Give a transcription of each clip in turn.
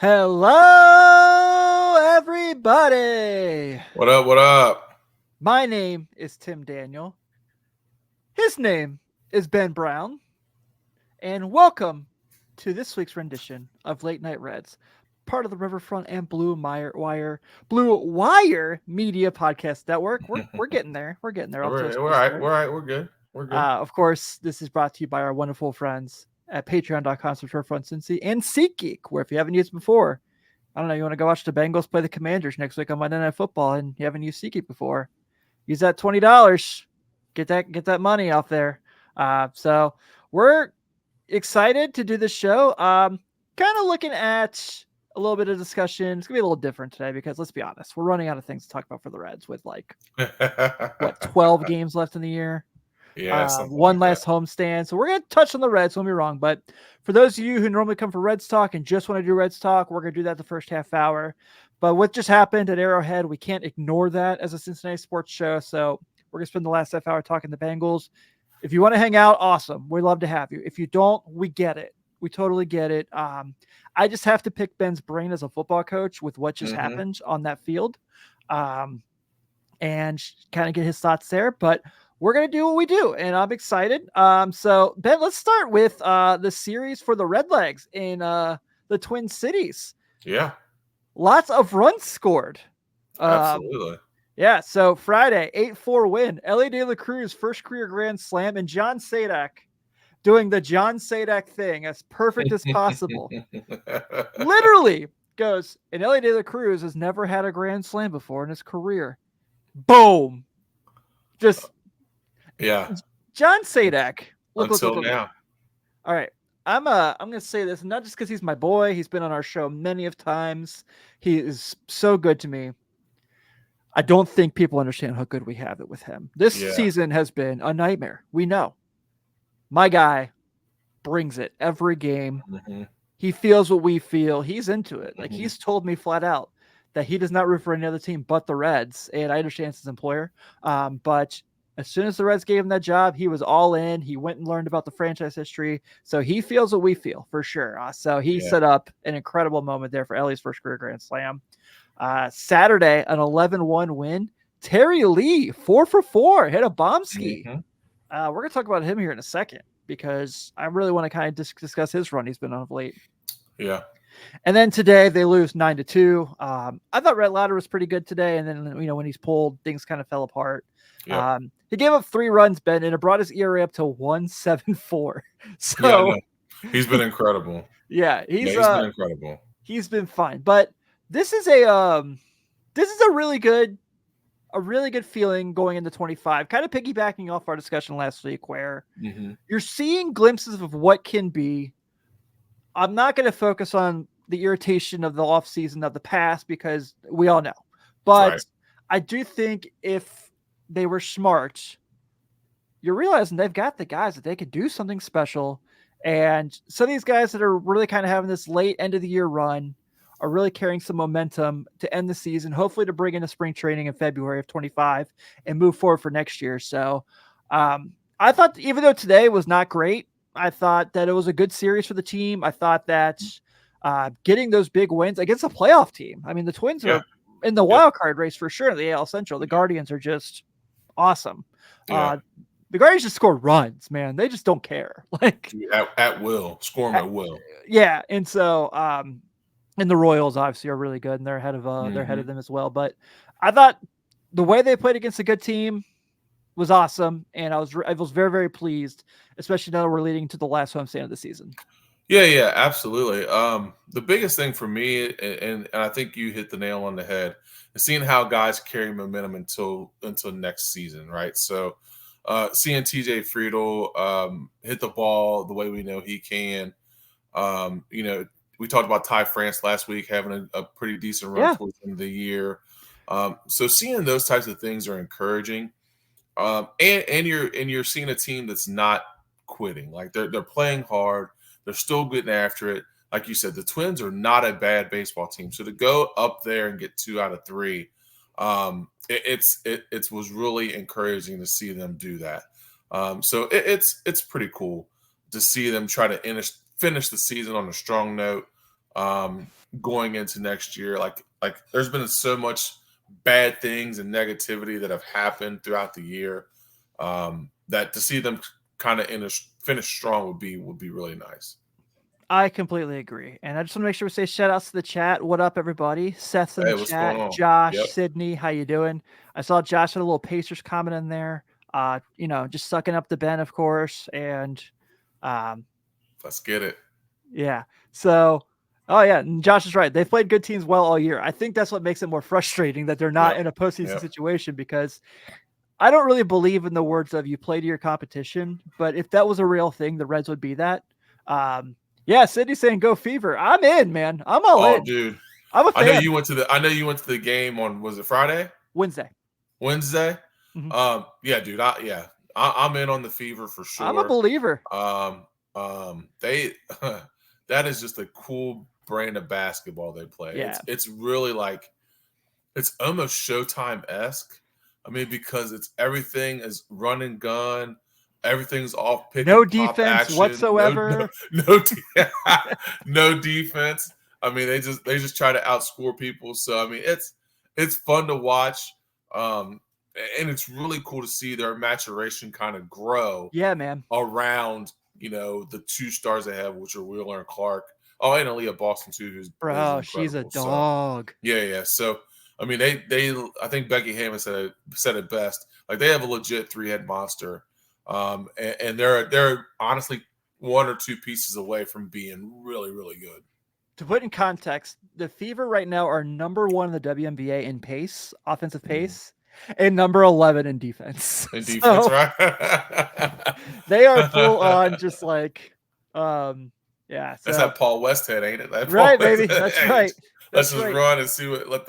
Hello, everybody. What up? What up? My name is Tim Daniel. His name is Ben Brown. And welcome to this week's rendition of Late Night Reds, part of the Riverfront and Blue Wire Media Podcast Network. We're getting there. We're getting there. Off to a We're slow all right. start. We're all right. We're good. We're good. Of course, this is brought to you by our wonderful friends at patreon.com/Riverfront Cincy and SeatGeek, where if you haven't used it before, I don't know, you want to go watch the Bengals play the Commanders next week on Monday Night Football and you haven't used SeatGeek before, use that $20. Get that money off there. So we're excited to do this show. Kind of looking at a little bit of discussion. It's gonna be a little different today because let's be honest, we're running out of things to talk about for the Reds with 12 games left in the year. Yeah, something One like last that. homestand. So we're going to touch on the Reds. Don't be wrong. But for those of you who normally come for Reds talk and just want to do Reds talk, we're going to do that the first half hour. But what just happened at Arrowhead, we can't ignore that as a Cincinnati sports show. So we're going to spend the last half hour talking the Bengals. If you want to hang out, awesome. We'd love to have you. If you don't, we get it. We totally get it. I just have to pick Ben's brain as a football coach with what just happened on that field, and kind of get his thoughts there. But we're going to do what we do, and I'm excited. So, Ben, let's start with the series for the Redlegs in the Twin Cities. Yeah, Lots of runs scored. absolutely. Yeah, so Friday, 8-4 win. Ellie De La Cruz, first career grand slam, and John Sadak doing the John Sadak thing as perfect as possible. Literally goes, and Ellie De La Cruz has never had a grand slam before in his career. Boom. Just Yeah. John Sadak. Look. Now. All right. I'm gonna say this, not just because he's my boy. He's been on our show many of times. He is so good to me. I don't think people understand how good we have it with him. This season has been a nightmare. We know. My guy brings it every game. He feels what we feel. He's into it. Like he's told me flat out that he does not root for any other team but the Reds. And I understand it's his employer. But as soon as the Reds gave him that job, he was all in. He went and learned about the franchise history. So he feels what we feel for sure. So he set up an incredible moment there for Ellie's first career grand slam. Saturday, an 11-1 win. Terry Lee, 4 for 4, hit a bomb ski. We're going to talk about him here in a second because I really want to kind of discuss his run he's been on of late. Yeah. And then today they lose 9-2. I thought Rhett Lauder was pretty good today. And then, when he's pulled, things kind of fell apart. Yep. He gave up 3 runs, Ben, and it brought his ERA up to 1.74. So he's been incredible. He's been incredible. He's been fine. But this is a really good feeling going into 25, kind of piggybacking off our discussion last week where you're seeing glimpses of what can be. I'm not going to focus on the irritation of the offseason of the past because we all know. But I do think if they were smart, you're realizing they've got the guys that they could do something special. And some of these guys that are really kind of having this late end of the year run are really carrying some momentum to end the season, hopefully to bring in a spring training in February of 25 and move forward for next year. So I thought even though today was not great, I thought that it was a good series for the team. I thought that getting those big wins against a playoff team. I mean, the Twins are in the wild card race for sure in the AL Central. The Guardians are just awesome. The Guardians just score runs, man. They just don't care. At will, score them at will. Yeah, and so and the Royals obviously are really good, and they're ahead of them as well. But I thought the way they played against a good team was awesome, and I was very, very pleased, especially now that we're leading to the last homestand of the season. Yeah, absolutely. The biggest thing for me, and I think you hit the nail on the head, is seeing how guys carry momentum until next season, right? So seeing TJ Friedl hit the ball the way we know he can, we talked about Ty France last week having a pretty decent run towards the end of the year. So seeing those types of things are encouraging. And you're seeing a team that's not quitting. Like they're playing hard. They're still getting after it. Like you said, the Twins are not a bad baseball team. So to go up there and get 2 out of 3, it was really encouraging to see them do that. So it's pretty cool to see them try to finish the season on a strong note. going into next year. Like there's been so much bad things and negativity that have happened throughout the year, that to see them kind of finish strong would be really nice. I completely agree. And I just want to make sure we say shout outs to the chat. What up, everybody? Seth's in Hey, the what's going chat. on? Josh, Yep. Sydney, how you doing? I saw Josh had a little Pacers comment in there. Just sucking up the Ben, of course. And Let's get it. yeah. So, oh yeah, and Josh is right. They've played good teams well all year. I think that's what makes it more frustrating that they're not in a postseason situation, because I don't really believe in the words of "you play to your competition," but if that was a real thing, the Reds would be that. Yeah, Sydney's saying go Fever. I'm in, man. I'm all in. Dude. I'm a fan. I know you went to the game on, was it Friday? Wednesday. Mm-hmm. Yeah, dude. I'm in on the Fever for sure. I'm a believer. They that is just a cool brand of basketball they play. Yeah. It's really like, it's almost Showtime-esque. I mean, because everything is run and gun, everything's off pick no and pop defense action, whatsoever. No defense. I mean, they just try to outscore people. So I mean, it's fun to watch, and it's really cool to see their maturation kind of grow. Yeah, man. Around the two stars they have, which are Wheeler and Clark. Oh, and Aaliyah Boston too, who's she's a dog. So, yeah. So I mean, I think Becky Hammond said it best. Like, they have a legit 3-head monster, and they're honestly one or two pieces away from being really, really good. To put in context, the Fever right now are number 1 in the WNBA in pace, offensive pace, and number 11 in defense. Right? They are full on just like, yeah. So. That's that Paul Westhead, ain't it? Right, baby. That's right. Let's just run and see let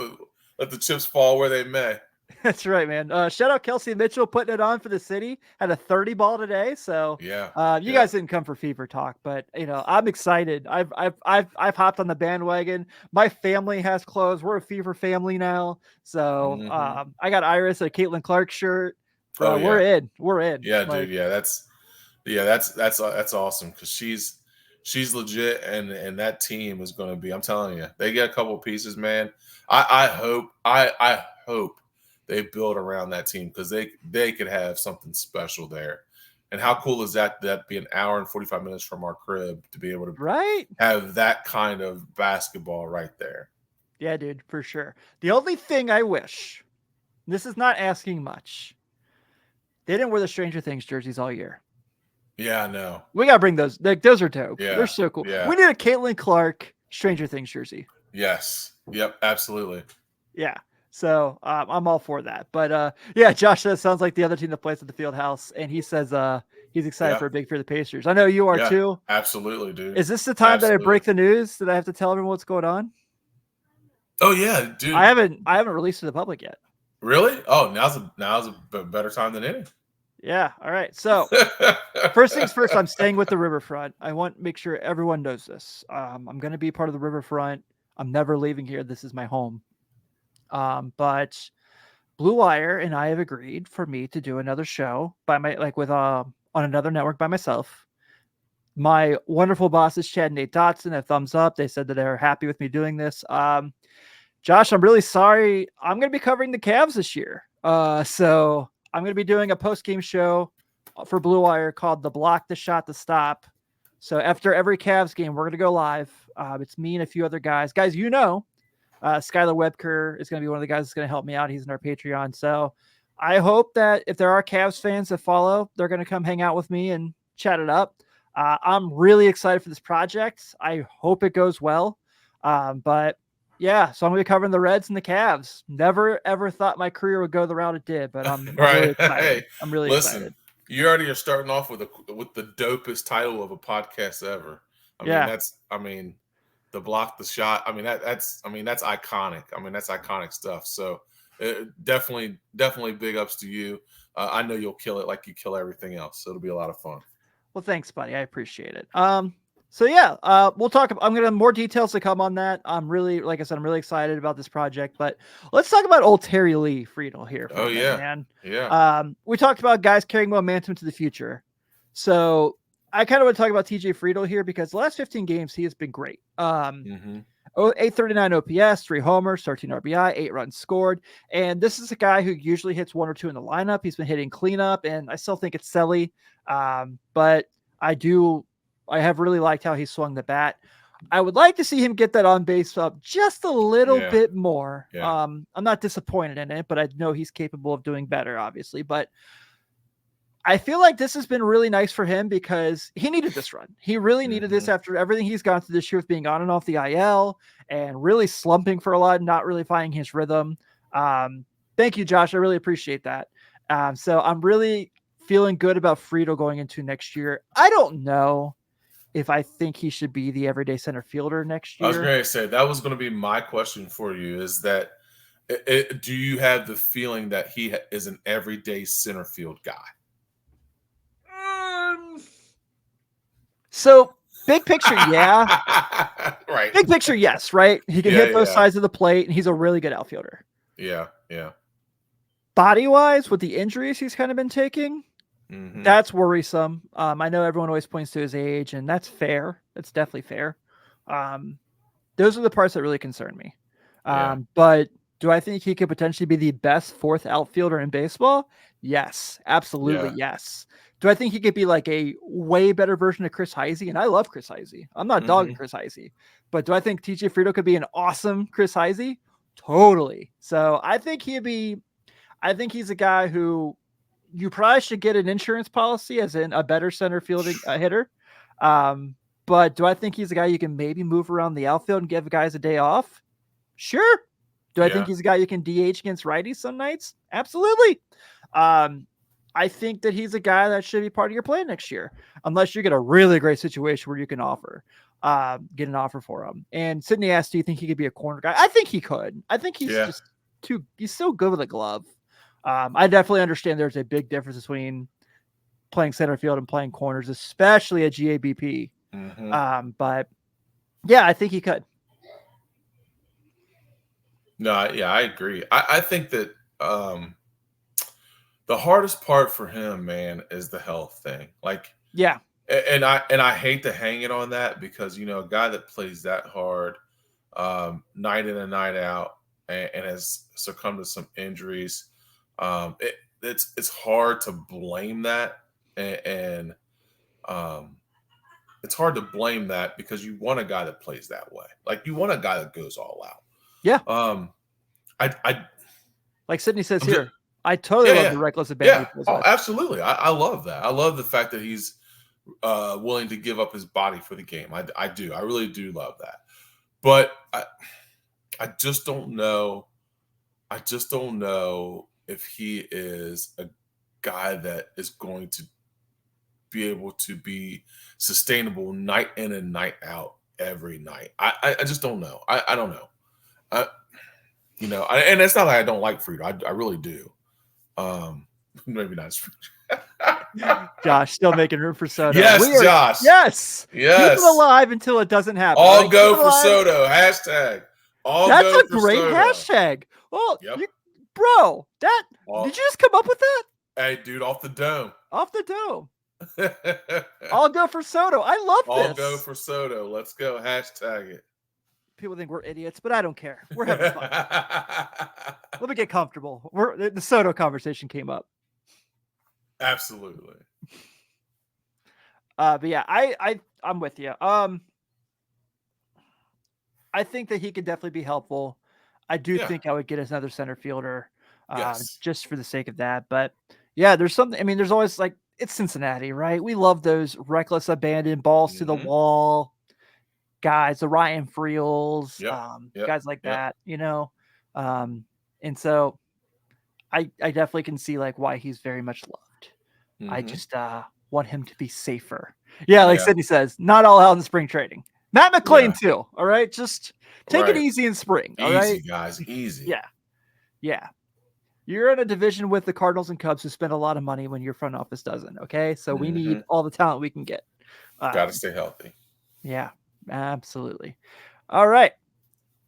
the chips fall where they may. That's right, man. Shout out Kelsey Mitchell putting it on for the city. Had a 30 ball today. So yeah, you guys didn't come for Fever talk, but I'm excited. I've hopped on the bandwagon. My family has clothes. We're a Fever family now. So I got Iris a Caitlin Clark shirt. Bro, we're in. We're in. Yeah, dude. Yeah, that's awesome, because she's legit, and that team is going to be. I'm telling you, they get a couple pieces, man. I hope they build around that team, because they could have something special there. And how cool is that be an hour and 45 minutes from our crib to be able to have that kind of basketball right there. Yeah, dude, for sure. The only thing I wish, this is not asking much, they didn't wear the Stranger Things jerseys all year. Yeah, I know. We gotta bring those. Those are dope. Yeah, they're so cool. Yeah. We need a Caitlin Clark Stranger Things jersey. Yes. Yep. Absolutely. Yeah. So I'm all for that. But yeah, Josh says sounds like the other team that plays at the field house, and he says he's excited for a big for the Pacers. I know you are too. Absolutely, dude. Is this the time that I break the news? That I have to tell everyone what's going on? Oh yeah, dude. I haven't released to the public yet. Really? Oh, now's a better time than any. Yeah. All right. So first things first, I'm staying with the Riverfront. I want to make sure everyone knows this. I'm going to be part of the Riverfront. I'm never leaving here. This is my home. But Blue Wire and I have agreed for me to do another show on another network by myself. My wonderful bosses, Chad and Nate Dotson, have thumbs up. They said that they're happy with me doing this. Josh, I'm really sorry. I'm going to be covering the Cavs this year. So I'm going to be doing a post-game show for Blue Wire called The Block, The Shot, The Stop. So after every Cavs game, we're going to go live. It's me and a few other guys. Guys, Skylar Webker is going to be one of the guys that's going to help me out. He's in our Patreon. So I hope that if there are Cavs fans that follow, they're going to come hang out with me and chat it up. I'm really excited for this project. I hope it goes well. But yeah, so I'm going to be covering the Reds and the Cavs. Never, ever thought my career would go the route it did, but I'm really excited. Hey, I'm really excited. You already are starting off with the dopest title of a podcast ever. I mean, The Block, The Shot. I mean, that's iconic. I mean, that's iconic stuff. So definitely big ups to you. I know you'll kill it like you kill everything else. So it'll be a lot of fun. Well, thanks, buddy. I appreciate it. So yeah, we'll talk. I'm going to have more details to come on that. I'm really, like I said, I'm really excited about this project, but let's talk about old Terry Lee Friedel here. Oh yeah. Man. Yeah. We talked about guys carrying momentum to the future. So I kind of want to talk about TJ Friedel here because the last 15 games he has been great. 839 OPS, 3 homers, 13 RBI, 8 runs scored. And this is a guy who usually hits 1 or 2 in the lineup. He's been hitting cleanup, and I still think it's silly. But I have really liked how he swung the bat. I would like to see him get that on base up just a little bit more. Yeah. I'm not disappointed in it, but I know he's capable of doing better, obviously. But I feel like this has been really nice for him because he needed this run. He really needed this after everything he's gone through this year with being on and off the IL and really slumping for a lot and not really finding his rhythm. Thank you, Josh. I really appreciate that. So I'm really feeling good about Friedel going into next year. I don't know if I think he should be the everyday center fielder next year. I was going to say, that was going to be my question for you, is that do you have the feeling that he is an everyday center field guy? So big picture, yeah. Right. Big picture, yes, right? He can hit both sides of the plate, and he's a really good outfielder. Yeah. Body-wise, with the injuries he's kind of been taking, that's worrisome. I know everyone always points to his age, and that's fair. That's definitely fair. Those are the parts that really concern me. But do I think he could potentially be the best 4th outfielder in baseball? Yes, absolutely, yes. Do I think he could be like a way better version of Chris Heisey? And I love Chris Heisey. I'm not dogging Chris Heisey. But do I think TJ Friedel could be an awesome Chris Heisey? Totally. So I think he's a guy who you probably should get an insurance policy as in a better center fielding hitter. But do I think he's a guy you can maybe move around the outfield and give guys a day off? Sure. Do I think he's a guy you can DH against righties some nights? Absolutely. I think that he's a guy that should be part of your plan next year, unless you get a really great situation where you can get an offer for him. And Sydney asked, do you think he could be a corner guy? I think he could. I think he's he's so good with a glove. I definitely understand there's a big difference between playing center field and playing corners, especially at GABP. But yeah, I think he could. No, I agree. I think that the hardest part for him, man, is the health thing. And I hate to hang it on that because, a guy that plays that hard night in and night out and has succumbed to some injuries, it's hard to blame that. And it's hard to blame that because you want a guy that plays that way. Like, you want a guy that goes all out. Yeah. I like Sydney says here, I totally love the reckless abandon. Oh, absolutely. I love that. I love the fact that he's willing to give up his body for the game. I do. I really do love that. But I just don't know. I just don't know if he is a guy that is going to be able to be sustainable night in and night out every night. I just don't know. I don't know. And it's not like I don't like Friedel. I really do. Maybe not. Josh, still making room for Soto. Yes, Josh. Yes. Keep it alive until it doesn't happen. All go for Soto. Hashtag. That's a great hashtag. Well, bro, did you just come up with that? Hey, dude, off the dome. Off the dome. I'll go for Soto. I love this. I'll go for Soto. Let's go. Hashtag it. People think we're idiots, but I don't care. We're having fun. Let me get comfortable. The Soto conversation came up. Absolutely. But yeah, I'm with you. I think that he could definitely be helpful. I do think I would get another center fielder, just for the sake of that. But yeah, there's something. I mean, there's always it's Cincinnati, right? We love those reckless abandoned balls to the wall guys, the Ryan Friels, guys like that, and so I definitely can see why he's very much loved. I just want him to be safer. Like Sydney says, not all out in the spring trading. Matt McClain too. All right, just take it easy in spring. All right, easy guys, easy. Yeah. You're in a division with the Cardinals and Cubs who spend a lot of money when your front office doesn't. Okay, so we need all the talent we can get. Got to stay healthy. Yeah. Absolutely. All right.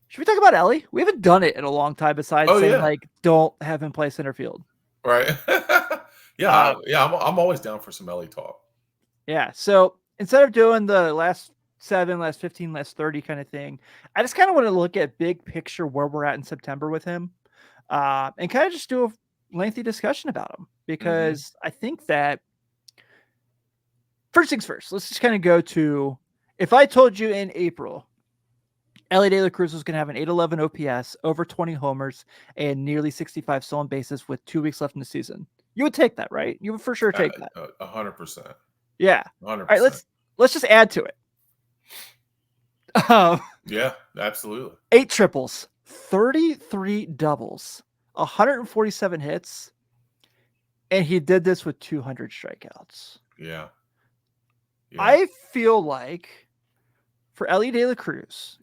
Should we talk about Ellie? We haven't done it in a long time besides saying don't have him play center field. Right. I'm always down for some Ellie talk. Yeah. So instead of doing the last 7, last 15, last 30 kind of thing, I just kind of want to look at big picture where we're at in September with him, and kind of just do a lengthy discussion about him Mm-hmm. because I think that first things first, let's just kind of go to if I told you in April Ellie De La Cruz was going to have an 811 OPS, over 20 homers, and nearly 65 stolen bases with 2 weeks left in the season. You would take that, right? You would for sure take that. 100%. Yeah. All right, 100%. let's just add to it. Um, Yeah, absolutely. 8 triples, 33 doubles, 147 hits, and he did this with 200 strikeouts. Yeah. I feel like for Ellie De La Cruz,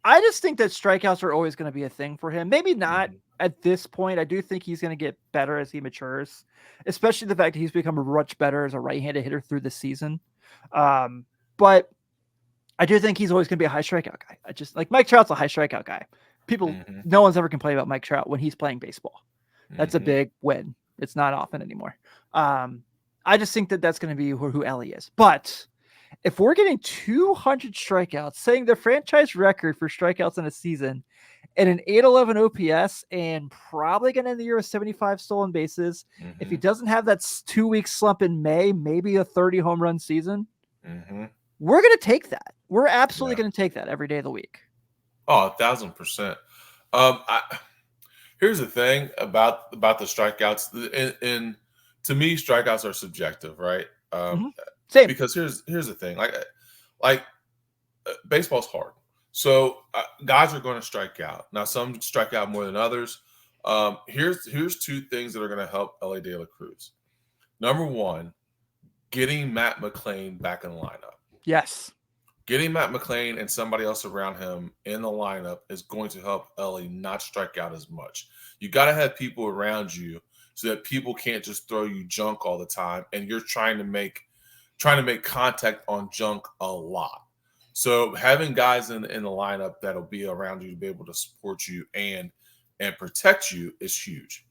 I just think that strikeouts are always going to be a thing for him. Maybe not at this point. I do think he's going to get better as he matures, especially the fact that he's become much better as a right-handed hitter through the season. But I do think he's always going to be a high strikeout guy. I just like Mike Trout's a high strikeout guy. No one's ever complained about Mike Trout when he's playing baseball. That's a big win. It's not often anymore. I just think that that's going to be who Ellie is. But if we're getting 200 strikeouts, setting the franchise record for strikeouts in a season, and an 811 OPS, and probably going to end the year with 75 stolen bases, if he doesn't have that 2-week slump in May, maybe a 30 home run season, we're going to take that. We're absolutely going to take that every day of the week. Oh, 1,000%. Here's the thing about the strikeouts, and to me, strikeouts are subjective, right? Same. Because here's the thing, like baseball's hard, so guys are going to strike out. Now, some strike out more than others. Here's 2 things that are going to help Ellie De La Cruz. Number 1, getting Matt McClain back in the lineup. Yes. Getting Matt McClain and somebody else around him in the lineup is going to help Ellie not strike out as much. You got to have people around you so that people can't just throw you junk all the time, and you're trying to make contact on junk a lot. So having guys in the lineup that'll be around you to be able to support you and protect you is huge.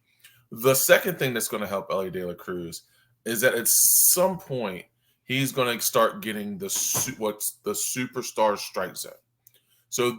The second thing that's going to help Ellie De La Cruz is that at some point he's going to start getting what's the superstar strike zone. So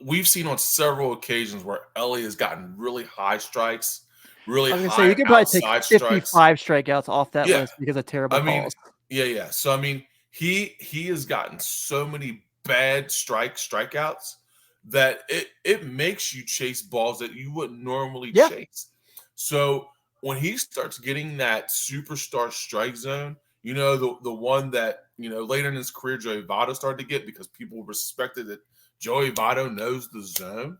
we've seen on several occasions where Ellie has gotten really high strikes, really high you could probably outside take 55 strikeouts off that list because of terrible calls. Yeah. So I mean, he has gotten so many bad strikeouts that it makes you chase balls that you wouldn't normally chase. So when he starts getting that superstar strike zone, the one that later in his career Joey Votto started to get because people respected that Joey Votto knows the zone,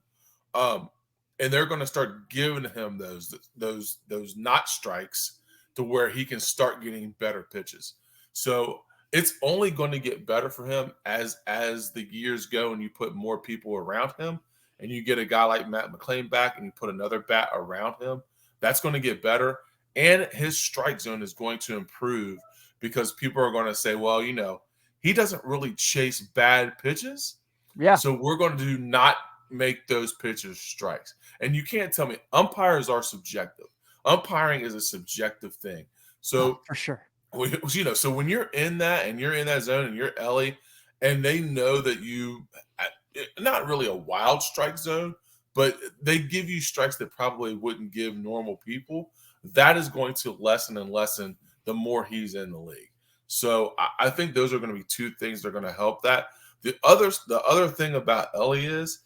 and they're going to start giving him those not strikes to where he can start getting better pitches. So it's only going to get better for him as the years go, and you put more people around him, and you get a guy like Matt McClain back, and you put another bat around him. That's going to get better, and his strike zone is going to improve because people are going to say, well, he doesn't really chase bad pitches. Yeah. So we're going to not make those pitches strikes. And you can't tell me umpires are subjective. Umpiring is a subjective thing. So for sure. So when you're in that and you're in that zone and you're Ellie and they know that you not really a wild strike zone, but they give you strikes that probably wouldn't give normal people, that is going to lessen and lessen the more he's in the league. So I think those are going to be 2 things that are going to help that. The other thing about Ellie is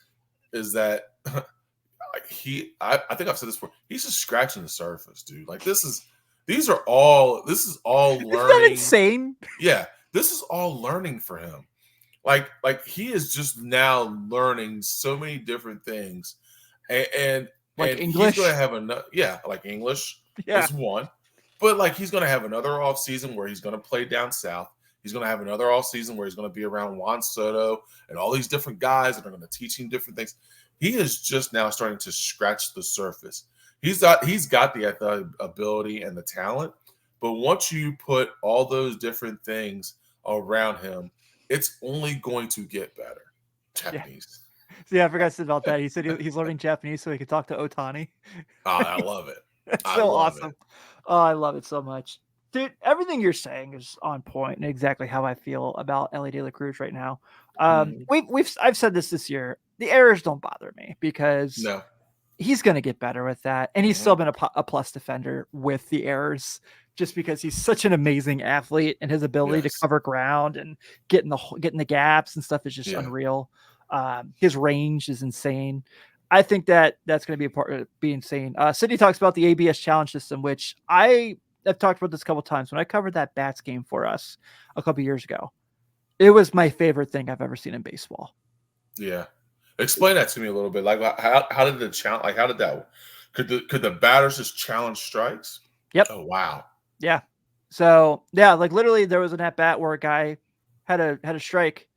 that I think I've said this before. He's just scratching the surface, dude. Like this is all learning. Isn't that insane? Yeah, this is all learning for him. Like he is just now learning so many different things, and English. He's going to have like English is one, but he's going to have another off season where he's going to play down south. He's going to have another off season where he's going to be around Juan Soto and all these different guys that are going to teach him different things. He is just now starting to scratch the surface. He's got the athletic ability and the talent, but once you put all those different things around him, it's only going to get better. Japanese. Yeah, I forgot about that. He said he's learning Japanese so he could talk to Ohtani. Oh, I love it. It's so awesome. Oh, I love it so much. Dude, everything you're saying is on point and exactly how I feel about Ellie De La Cruz right now. Mhm. I've said this year. The errors don't bother me because No. he's going to get better with that, and he's still been a plus defender with the errors, just because he's such an amazing athlete and his ability to Yes. cover ground and getting the gaps and stuff is just Yeah. unreal. His range is insane. I think that's going to be a part of being insane. Cincy talks about the ABS challenge system, which I've talked about this a couple times when I covered that Bats game for us a couple years ago. It was my favorite thing I've ever seen in baseball. Yeah. Explain that to me a little bit. Like, how did the challenge? Like, how did that? Could the batters just challenge strikes? Yep. Oh wow. Yeah. So yeah, like literally there was an at bat where a guy had a strike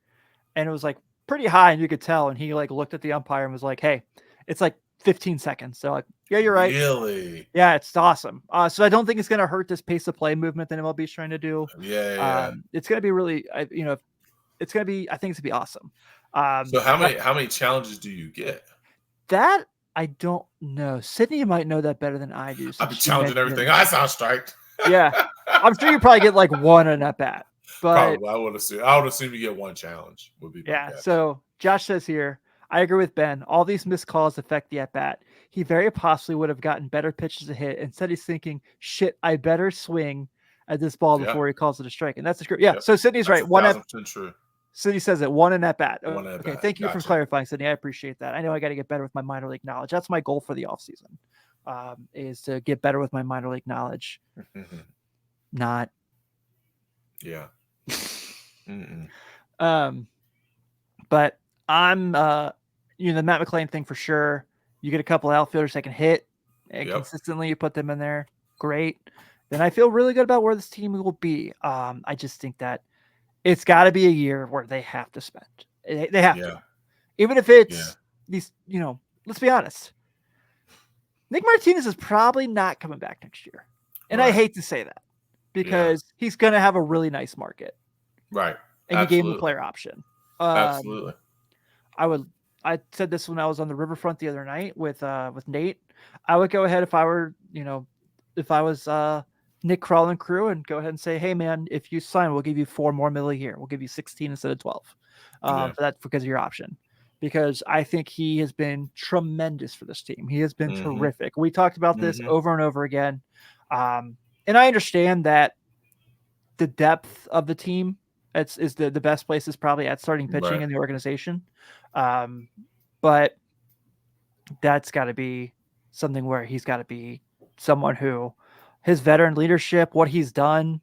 and it was like pretty high and you could tell. And he like looked at the umpire and was like, "Hey, it's like 15 seconds." So like, yeah, you're right. Really? Yeah, it's awesome. So I don't think it's going to hurt this pace of play movement that MLB is trying to do. Yeah. It's going to be really, it's going to be, I think it's going to be awesome. So how many challenges do you get? That I don't know. Cincy might know that better than I do. I've been Since she challenging mentioned everything. it. I sound striked. Yeah, I'm sure you probably get like one in that bat. But Probably. I would assume you get one challenge. Would be my yeah. guess. So Josh says here, I agree with Ben. All these missed calls affect the at bat. He very possibly would have gotten better pitches to hit. Instead, he's thinking, "Shit, I better swing at this ball Yeah. before he calls it a strike." And that's the script. Yeah. Yep. So Sydney's That's right. One at 1,000% true. Cincy says it. One in at bat. One at Okay. bat. Thank you for Gotcha. clarifying, Cincy. I appreciate that. I know I got to get better with my minor league knowledge. That's my goal for the offseason, is to get better with my minor league knowledge. Not. Yeah. But I'm the Matt McClain thing for sure. You get a couple of outfielders that can hit and consistently you put them in there. Great. Then I feel really good about where this team will be. I just think that it's got to be a year where they have to spend. They have to. Even if it's these, let's be honest. Nick Martinez is probably not coming back next year. And I hate to say that because he's going to have a really nice market. Right. And you gave him a player option. Absolutely. I said this when I was on the riverfront the other night with Nate. I would go ahead if I were, if I was Nick Kroll and crew and go ahead and say, "Hey man, if you sign, we'll give you $4 more million a year. We'll give you 16 instead of 12. For that, because of your option." Because I think he has been tremendous for this team. He has been terrific. We talked about this over and over again. And I understand that the depth of the team is the best place is probably at starting pitching in the organization. But that's got to be something where he's got to be someone who his veteran leadership, what he's done,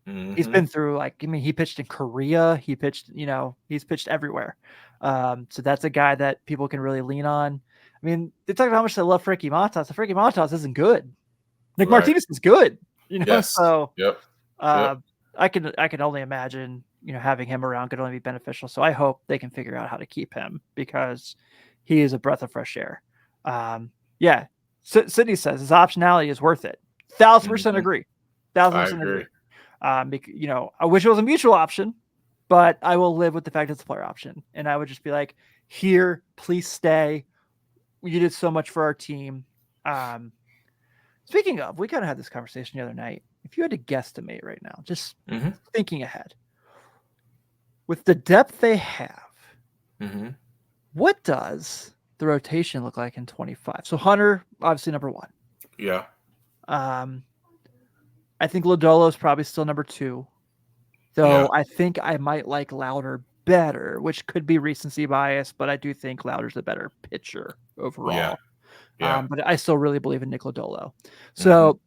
he's been through, he pitched in Korea, he pitched, he's pitched everywhere. So that's a guy that people can really lean on. I mean, they talk about how much they love Frankie Montas. Frankie Montas isn't good. Nick Martinez is good, so I can only imagine, having him around could only be beneficial. So I hope they can figure out how to keep him because he is a breath of fresh air. Cincy says his optionality is worth it. 1,000% agree. 1,000% agree. I wish it was a mutual option, but I will live with the fact it's a player option. And I would just be like, here, please stay. You did so much for our team. Speaking of, we kind of had this conversation the other night. If you had to guesstimate right now, just thinking ahead, with the depth they have, what does the rotation look like in 25? So Hunter, obviously number 1. Yeah. I think Lodolo is probably still number 2, though I think I might like Louder better, which could be recency bias, but I do think Louder's the better pitcher overall. But I still really believe in Nick Lodolo. So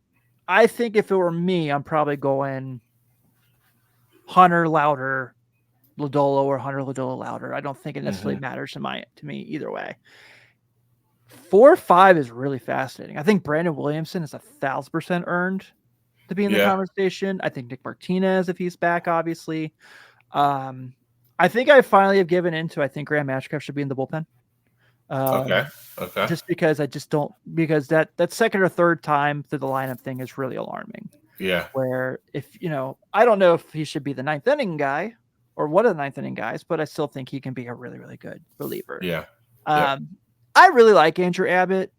I think if it were me, I'm probably going Hunter, Louder, Lodolo, or Hunter, Lodolo, Louder. I don't think it necessarily matters to me either way. 4 or 5 is really fascinating. I think Brandon Williamson is 1,000% earned to be in the conversation. I think Nick Martinez, if he's back, obviously. I think I finally have given into. I think Graham Ashcraft should be in the bullpen. Okay. Just because because that second or third time through the lineup thing is really alarming. Yeah. Where if I don't know if he should be the 9th inning guy or one of the 9th inning guys, but I still think he can be a really, really good reliever. Yeah. I really like Andrew Abbott,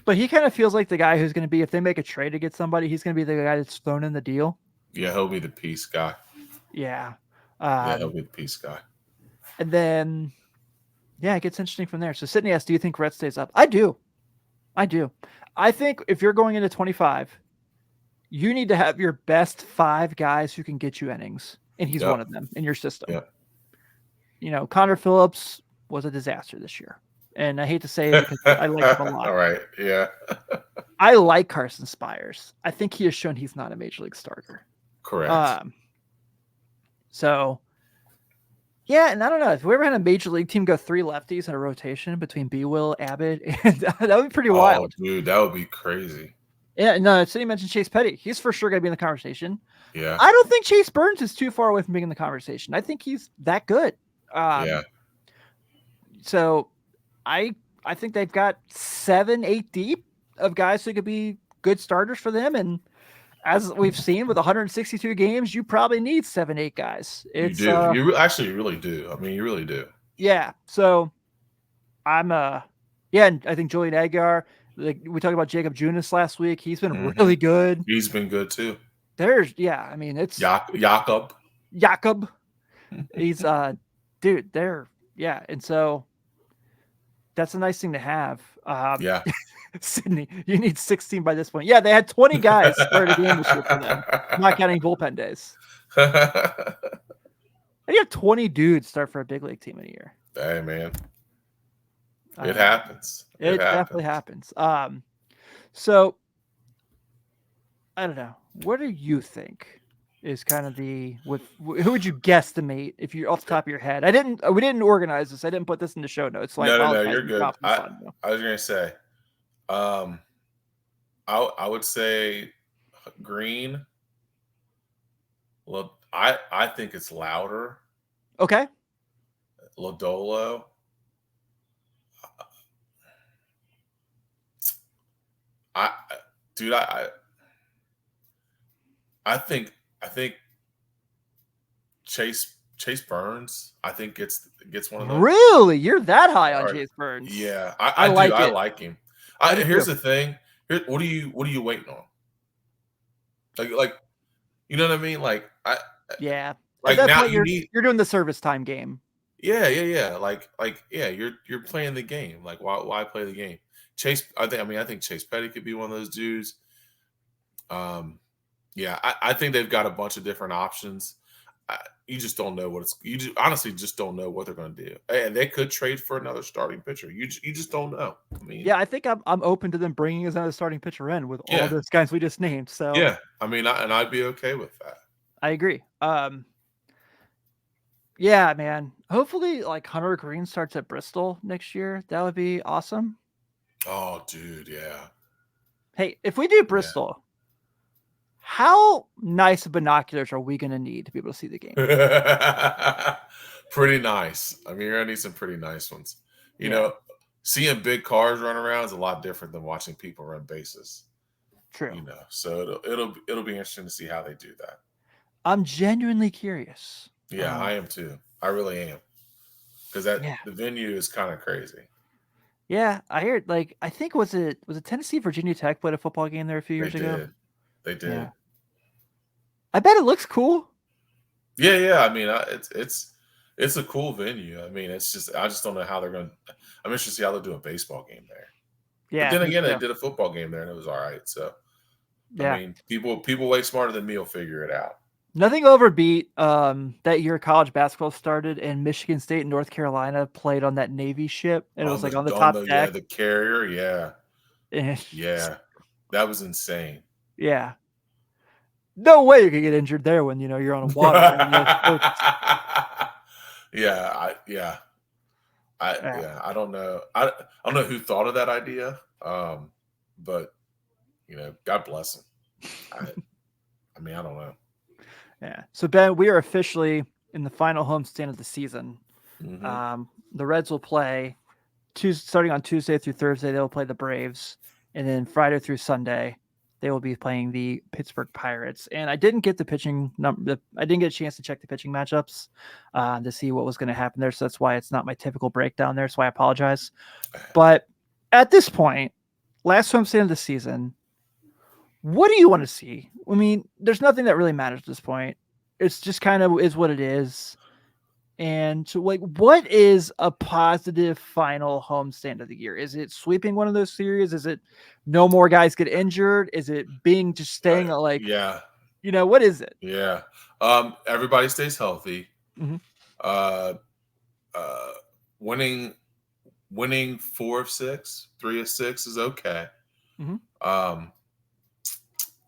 but he kind of feels like the guy who's going to be, if they make a trade to get somebody, he's going to be the guy that's thrown in the deal. Yeah, he'll be the peace guy. Yeah. Yeah, he'll be the peace guy. And then, yeah, it gets interesting from there. So Sydney asks, do you think Rhett stays up? I do. I think if you're going into 25, you need to have your best 5 guys who can get you innings, and he's one of them in your system. Yep. You know, Connor Phillips was a disaster this year, and I hate to say it because I like him a lot. All right, yeah. I like Carson Spires. I think he has shown he's not a major league starter. Correct. So, yeah, and I don't know if we ever had a major league team go 3 lefties in a rotation between B. Will, Abbott, and that would be pretty wild. Dude, that would be crazy. Yeah, no, so you mentioned Chase Petty. He's for sure going to be in the conversation. Yeah. I don't think Chase Burns is too far away from being in the conversation. I think he's that good. Yeah. So I think they've got 7, 8 deep of guys who could be good starters for them. And as we've seen with 162 games, you probably need 7, 8 guys. You do. You actually really do. I mean, you really do. Yeah. So I'm and I think Julian Aguilar, like we talked about Jacob Junis last week. He's been really good. He's been good too. I mean, it's Jakob. He's dude, and so that's a nice thing to have. Yeah. Sydney, you need 16 by this point. Yeah, they had 20 guys start a game this year for them, not counting bullpen days. And you have 20 dudes start for a big league team in a year. Hey, man. It happens. It definitely happens. So I don't know. What do you think is kind of who would you guesstimate if you're off the top of your head? We didn't organize this. I didn't put this in the show notes. So no, you're good. I was going to say, I would say Green. Well, I think it's Louder. Okay. Lodolo. I think Chase Burns, I think gets one of those. Really? You're that high on Chase Burns? Yeah, I like him. Here's the thing. What are you waiting on? Like, you know what I mean? Like yeah. Like now you're doing the service time game. Yeah. Like you're playing the game. Like why play the game? Chase, I think Chase Petty could be one of those dudes. Yeah, I think they've got a bunch of different options. You just don't know honestly just don't know what they're going to do. And they could trade for another starting pitcher. You just don't know. I mean, yeah, I think I'm open to them bringing another starting pitcher in with all those guys we just named. So yeah, I mean, I'd be okay with that. I agree. Yeah, man. Hopefully, like Hunter Green starts at Bristol next year. That would be awesome. Oh, dude, yeah. Hey, if we do Bristol, how nice of binoculars are we going to need to be able to see the game? Pretty nice. I mean, you're going to need some pretty nice ones. You know, seeing big cars run around is a lot different than watching people run bases. True. You know, so it'll be interesting to see how they do that. I'm genuinely curious. Yeah, I am too. I really am. Because the venue is kind of crazy. Yeah, I heard. Like, I think was it Tennessee, Virginia Tech played a football game there a few years ago. They did. Yeah. I bet it looks cool. Yeah. I mean, it's a cool venue. I mean, it's just I just don't know how they're going. I'm interested to see how they do a baseball game there. Yeah. But then again, they did a football game there, and it was all right. So, I mean, people way smarter than me will figure it out. Nothing overbeat that year college basketball started, and Michigan State and North Carolina played on that Navy ship, and it was like on the top deck. Yeah, the carrier, yeah. That was insane. Yeah. No way you could get injured there when you're on a water. I don't know. I don't know who thought of that idea. But God bless him. I mean, I don't know. Yeah. So Ben, we are officially in the final homestand of the season. Mm-hmm. The Reds will play starting on Tuesday through Thursday. They will play the Braves, and then Friday through Sunday they will be playing the Pittsburgh Pirates. And I didn't get the pitching I didn't get a chance to check the pitching matchups to see what was going to happen there. So that's why it's not my typical breakdown there. So I apologize. But at this point, last homestand of the season, What do you want to see? I mean, there's nothing that really matters at this point. It's just kind of is what it is. And so, like, what is a positive final homestand of the year? Is it sweeping one of those series? Is it no more guys get injured? Is it being just staying like, Yeah. what is it? Yeah. Everybody stays healthy. Mm-hmm. Uh, uh, winning 4 of 6, 3 of 6 is okay. Mm-hmm.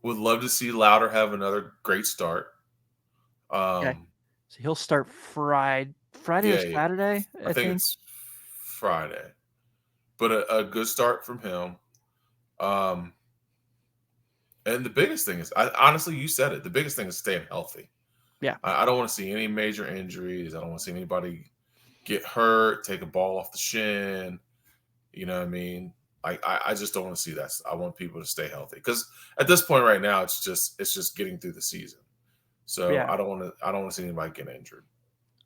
Would love to see Louder have another great start. Okay. So he'll start Friday or Saturday, I think it's Friday. But a good start from him. And the biggest thing is, honestly, you said it. The biggest thing is staying healthy. Yeah. I don't want to see any major injuries. I don't want to see anybody get hurt, take a ball off the shin. You know what I mean? I just don't want to see that. I want people to stay healthy because at this point right now, it's just getting through the season. So Yeah. I don't want to see anybody get injured.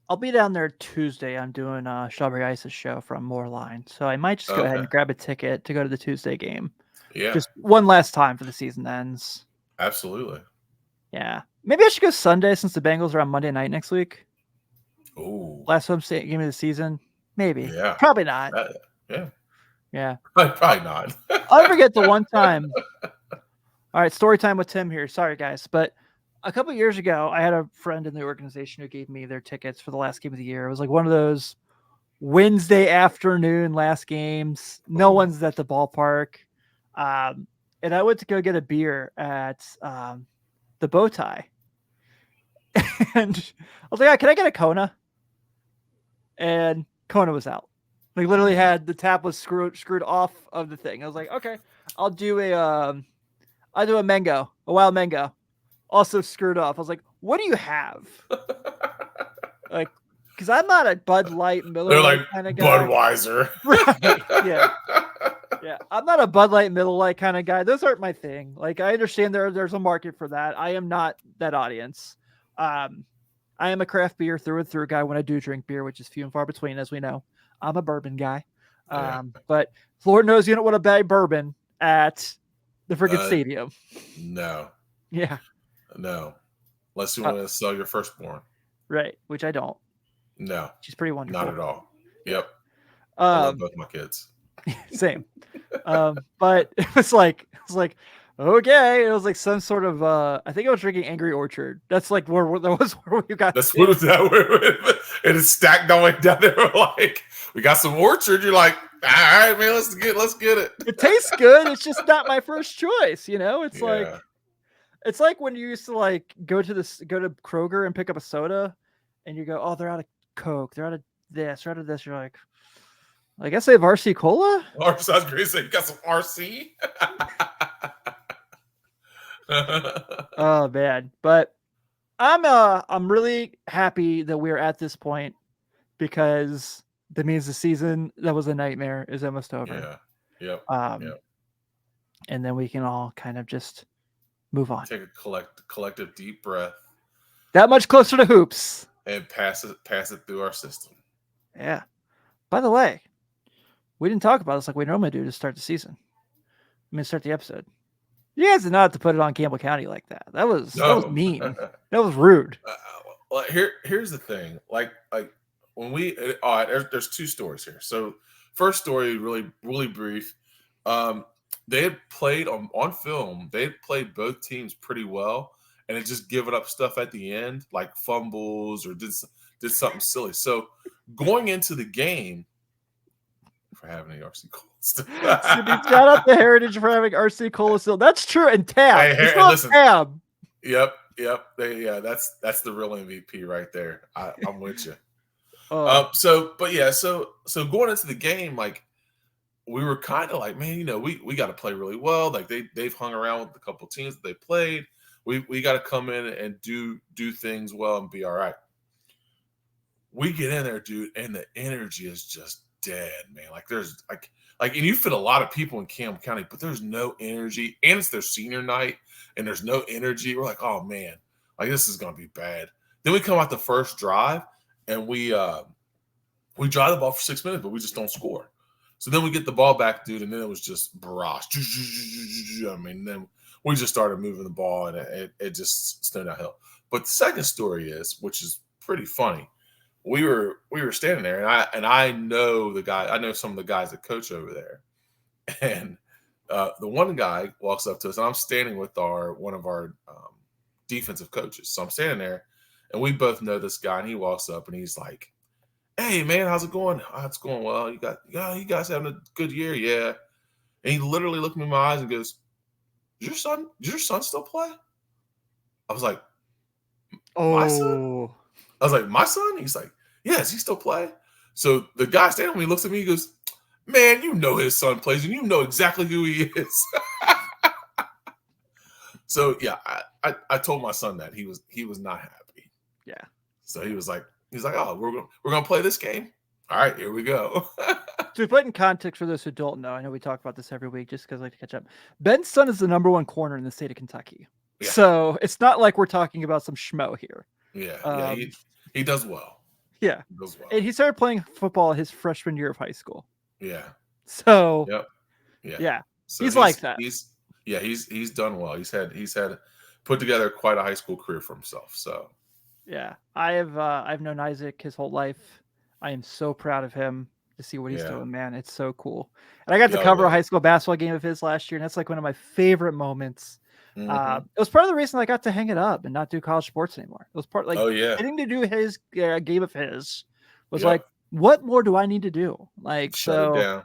I'll be down there Tuesday. I'm doing Strawberry Ice's show from Moorline, so I might just go ahead and grab a ticket to go to the Tuesday game. Yeah, just one last time for the season ends. Absolutely. Yeah, maybe I should go Sunday since the Bengals are on Monday night next week. Oh, last home game of the season. Maybe. Yeah, probably not. Yeah, probably not. I'll forget the one time. All right, story time with Tim here. Sorry, guys, but a couple of years ago, I had a friend in the organization who gave me their tickets for the last game of the year. It was like one of those Wednesday afternoon last games. No one's at the ballpark. And I went to go get a beer at the Bow Tie. And I was like, can I get a Kona? And Kona was out. Like literally had the tap was screwed off of the thing. I was like, okay, I'll do a mango, a wild mango. Also screwed off. I was like, what do you have? Like, because I'm not a Bud Light, Miller Lite kind of guy. Budweiser. Right. Yeah. Yeah. I'm not a Bud Light, Miller Lite kind of guy. Those aren't my thing. Like, I understand there's a market for that. I am not that audience. I am a craft beer through and through guy when I do drink beer, which is few and far between, as we know. I'm a bourbon guy. But Lord knows you don't want to buy bourbon at the freaking stadium. No. Yeah. No. Unless you want to sell your firstborn. Right. Which I don't. No. She's pretty wonderful. Not at all. Yep. I love both my kids. Same. But it was like, okay. It was like some sort of, I think I was drinking Angry Orchard. That's like where we got. That's what was that? And it's stacked going down there. Like, we got some Orchard. You're like, all right, man, let's get it. It tastes good. It's just not my first choice. It's like, it's like when you used to like go to Kroger and pick up a soda and you go, oh, they're out of Coke. They're out of this. They're out of this. You're like, I guess they have RC Cola. Or sounds great. So you got some RC. Oh man, but I'm really happy that we're at this point because that means the season that was a nightmare is almost over. Yeah. Yep. And then we can all kind of just move on. Take a collective deep breath. That much closer to hoops. And pass it through our system. Yeah. By the way, we didn't talk about this like we normally do to start the season. Start the episode. You guys did not have to put it on Campbell County like that. That was mean. That was rude. Well, here's the thing. Like when we there's two stories here. So first story, really brief. They had played on film. They had played both teams pretty well, and it just given up stuff at the end, like fumbles or did something silly. So going into the game, for having the RC Cola still. Shout out to Heritage for having RC Cola still. That's true. And Tab. Hey, listen, Tab. Yep. That's the real MVP right there. I'm with you. So going into the game, like we were kind of like, man, we got to play really well. Like they've hung around with a couple teams that they played. We got to come in and do things well and be all right. We get in there, dude, and the energy is just dead, man. Like there's like, and you fit a lot of people in Campbell County, but there's no energy, and it's their senior night, and there's no energy. We're like, oh man, like this is gonna be bad. Then we come out the first drive, and we drive the ball for 6 minutes, but we just don't score. So then we get the ball back, dude, and then it was just barrage. I mean, then we just started moving the ball, and it just snowed downhill. But the second story is, which is pretty funny. We were standing there, and I know the guy. I know some of the guys that coach over there, and the one guy walks up to us, and I'm standing with one of our defensive coaches. So I'm standing there, and we both know this guy, and he walks up, and he's like, "Hey, man, how's it going? Oh, it's going well. You guys having a good year, yeah." And he literally looked me in my eyes and goes, Does your son still play?" I was like, "My son?" I was like, "My son?" He's like, "Yeah, does he still play?" So the guy standing with me looks at me, he goes, "Man, you know his son plays, and you know exactly who he is." So yeah, I told my son that he was not happy. Yeah. So he's like, "Oh, we're gonna play this game. All right, here we go." To put in context for those who don't know, I know we talk about this every week just because I like to catch up. Ben's son is the number 1 corner in the state of Kentucky. Yeah. So it's not like we're talking about some schmo here. Yeah, he does well. Yeah. He does well. And he started playing football his freshman year of high school. Yeah. So yep. Yeah. So he's like that. He's done well. He's had put together quite a high school career for himself. So yeah. I've known Isaac his whole life. I am so proud of him to see what he's doing, man. It's so cool. And I got to cover a high school basketball game of his last year, and that's like one of my favorite moments. It was part of the reason I got to hang it up and not do college sports anymore. It was part getting to do his game of his was like, what more do I need to do? Like, shut it down.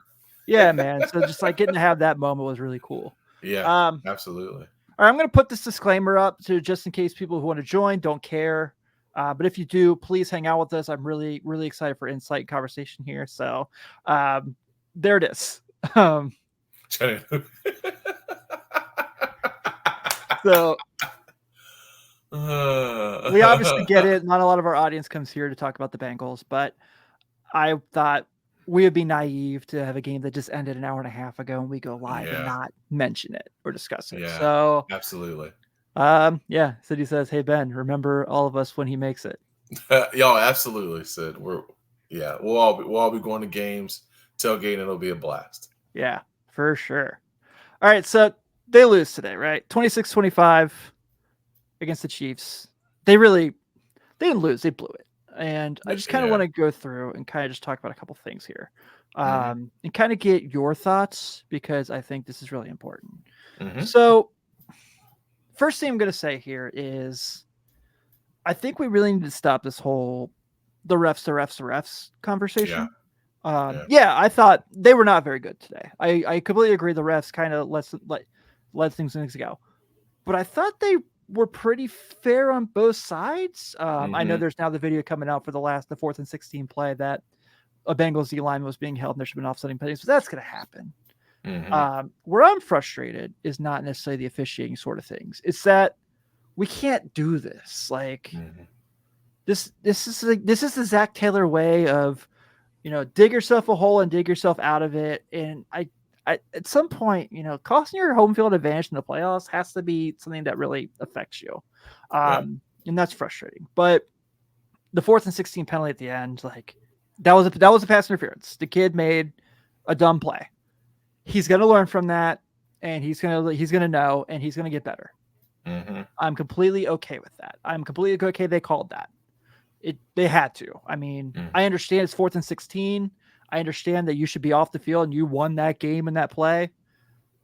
Yeah, man. So just like getting to have that moment was really cool. Yeah, absolutely. All right, I'm going to put this disclaimer up to just in case people who want to join don't care. But if you do, please hang out with us. I'm really, really excited for insight and conversation here. So there it is. So we obviously get it. Not a lot of our audience comes here to talk about the Bengals, but I thought we would be naive to have a game that just ended an hour and a half ago and we go live and not mention it or discuss it. Yeah, so absolutely. Cincy says, "Hey Ben, remember all of us when he makes it." Y'all, absolutely, Sid. We'll all be going to games, tailgating. It'll be a blast. Yeah, for sure. All right, so they lose today, right? 26-25 against the Chiefs. They didn't lose, they blew it. And I just kind of want to go through and kind of just talk about a couple things here. And kind of get your thoughts because I think this is really important. So first thing I'm going to say here is I think we really need to stop this whole the refs conversation. I thought they were not very good today. I completely agree. The refs kind of let things go, but I thought they were pretty fair on both sides. I know there's now the video coming out for the 4th and 16 play that a Bengals D lineman was being held and there should have been offsetting penalties, but that's going to happen. Where I'm frustrated is not necessarily the officiating sort of things. It's that we can't do this. Like this is the Zach Taylor way of, dig yourself a hole and dig yourself out of it. And I at some point, costing your home field advantage in the playoffs has to be something that really affects you. And that's frustrating. But the 4th and 16 penalty at the end, like that was a pass interference. The kid made a dumb play. He's going to learn from that, and he's going to know, and he's going to get better. I'm completely okay with that. I'm completely okay they called that. They had to. I mean, I understand it's 4th and 16. I understand that you should be off the field and you won that game in that play.